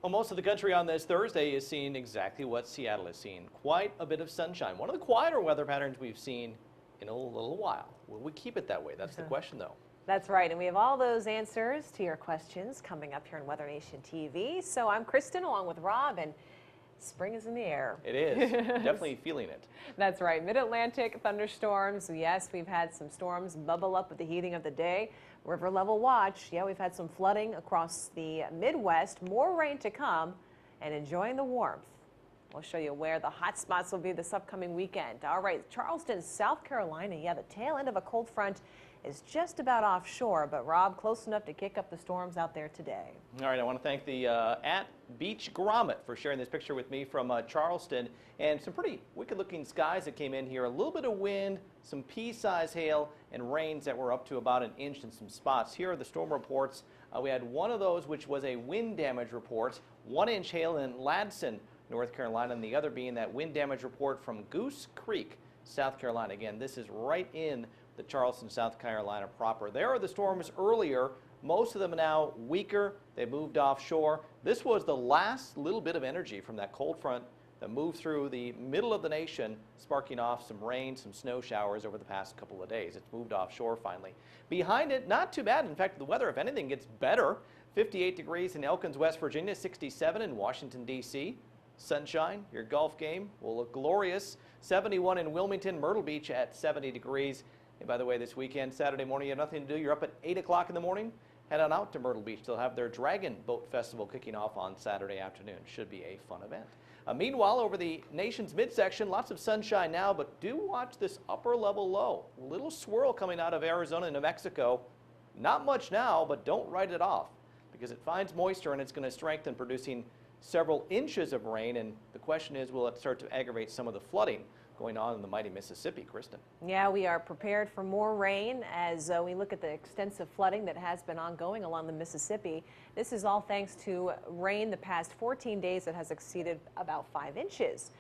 Well, most of the country on this Thursday is seeing exactly what Seattle is seeing. Quite a bit of sunshine. One of the quieter weather patterns we've seen in a little while. Will we keep it that way? That's the question, though. That's right, and we have all those answers to your questions coming up here on Weather Nation TV. So I'm Kristen along with Rob, and spring is in the air. It is. Definitely feeling it. That's right. Mid-Atlantic thunderstorms. Yes, we've had some storms bubble up with the heating of the day. River level watch. Yeah, we've had some flooding across the Midwest. More rain to come and enjoying the warmth. We'll show you where the hot spots will be this upcoming weekend. All right, Charleston, South Carolina. Yeah, the tail end of a cold front is just about offshore, but Rob, close enough to kick up the storms out there today. All right, I want to thank the at Beach Grommet for sharing this picture with me from Charleston, and some pretty wicked-looking skies that came in here. A little bit of wind, some pea-size hail, and rains that were up to about an inch in some spots. Here are the storm reports. We had one of those, which was a wind damage report, 1-inch hail in Ladson, North Carolina, and the other being that wind damage report from Goose Creek, South Carolina. Again, this is right in the Charleston, South Carolina proper. There are the storms earlier. Most of them are now weaker. They moved offshore. This was the last little bit of energy from that cold front that moved through the middle of the nation, sparking off some rain, some snow showers over the past couple of days. It's moved offshore finally. Behind it, not too bad. In fact, the weather, if anything, gets better. 58 degrees in Elkins, West Virginia, 67 in Washington, D.C. Sunshine, your golf game will look glorious. 71 in Wilmington, Myrtle Beach at 70 degrees. And by the way, this weekend, Saturday morning, you have nothing to do. You're up at 8 o'clock in the morning. Head on out to Myrtle Beach. They'll have their Dragon Boat Festival kicking off on Saturday afternoon. Should be a fun event. Meanwhile, over the nation's midsection, lots of sunshine now, but do watch this upper level low. A little swirl coming out of Arizona and New Mexico. Not much now, but don't write it off because it finds moisture and it's going to strengthen, producing several inches of rain. And the question is, will it start to aggravate some of the flooding going on in the mighty Mississippi? Kristen. Yeah, we are prepared for more rain as we look at the extensive flooding that has been ongoing along the Mississippi. This is all thanks to rain the past 14 days that has exceeded about 5 inches.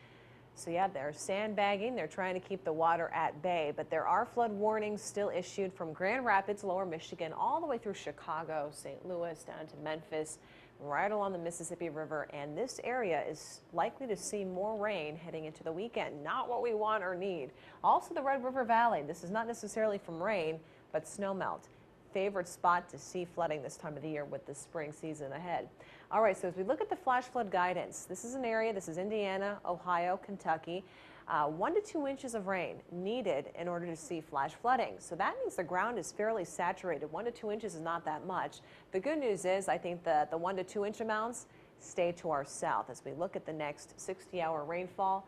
So yeah, they're sandbagging. They're trying to keep the water at bay, but there are flood warnings still issued from Grand Rapids, Lower Michigan, all the way through Chicago, St. Louis, down to Memphis, right along the Mississippi River, and this area is likely to see more rain heading into the weekend. Not what we want or need. Also the Red River Valley. This is not necessarily from rain, but snowmelt. Favorite spot to see flooding this time of the year with the spring season ahead. All right, so as we look at the flash flood guidance, this is an area, this is Indiana, Ohio, Kentucky. 1 to 2 inches of rain needed in order to see flash flooding. So that means the ground is fairly saturated. 1 to 2 inches is not that much. The good news is I think that the 1 to 2 inch amounts stay to our south as we look at the next 60-hour rainfall.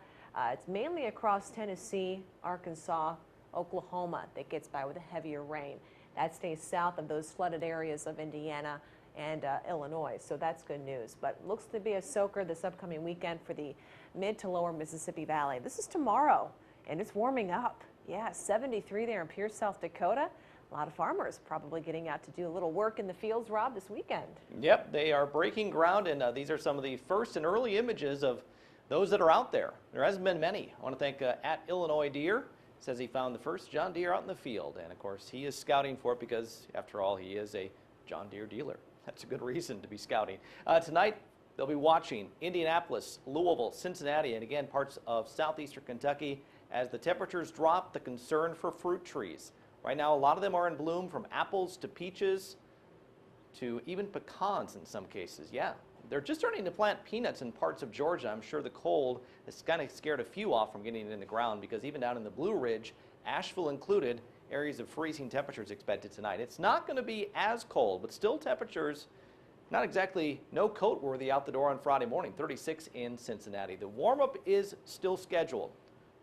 It's mainly across Tennessee, Arkansas, Oklahoma that gets by with a heavier rain. That stays south of those flooded areas of Indiana and Illinois, so that's good news. But looks to be a soaker this upcoming weekend for the mid to lower Mississippi Valley. This is tomorrow, and it's warming up. Yeah, 73 there in Pierce, South Dakota. A lot of farmers probably getting out to do a little work in the fields, Rob, this weekend. Yep, they are breaking ground, and these are some of the first and early images of those that are out there. There hasn't been many. I want to thank at Illinois Deer. Says he found the first John Deere out in the field, and of course he is scouting for it because, after all, he is a John Deere dealer. That's a good reason to be scouting. Tonight, they'll be watching Indianapolis, Louisville, Cincinnati, and again, parts of southeastern Kentucky. As the temperatures drop, the concern for fruit trees. Right now, a lot of them are in bloom, from apples to peaches to even pecans in some cases. Yeah, they're just starting to plant peanuts in parts of Georgia. I'm sure the cold has kind of scared a few off from getting it in the ground because even down in the Blue Ridge, Asheville included, areas of freezing temperatures expected tonight. It's not going to be as cold, but still temperatures not exactly no coat worthy out the door on Friday morning. 36 in Cincinnati. The warm-up is still scheduled.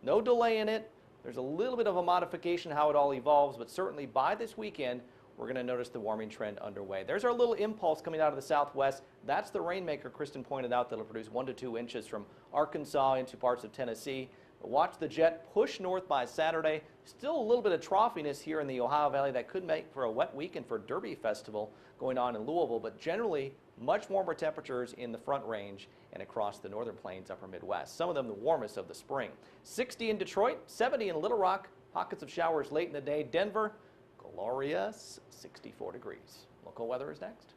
No delay in it. There's a little bit of a modification how it all evolves, but certainly by this weekend, we're going to notice the warming trend underway. There's our little impulse coming out of the southwest. That's the rainmaker Kristen pointed out that'll produce 1 to 2 inches from Arkansas into parts of Tennessee. Watch the jet push north by Saturday. Still a little bit of troughiness here in the Ohio Valley that could make for a wet weekend for Derby Festival going on in Louisville, but generally much warmer temperatures in the Front Range and across the northern plains, upper Midwest. Some of them the warmest of the spring. 60 in Detroit, 70 in Little Rock, pockets of showers late in the day. Denver, glorious 64 degrees. Local weather is next.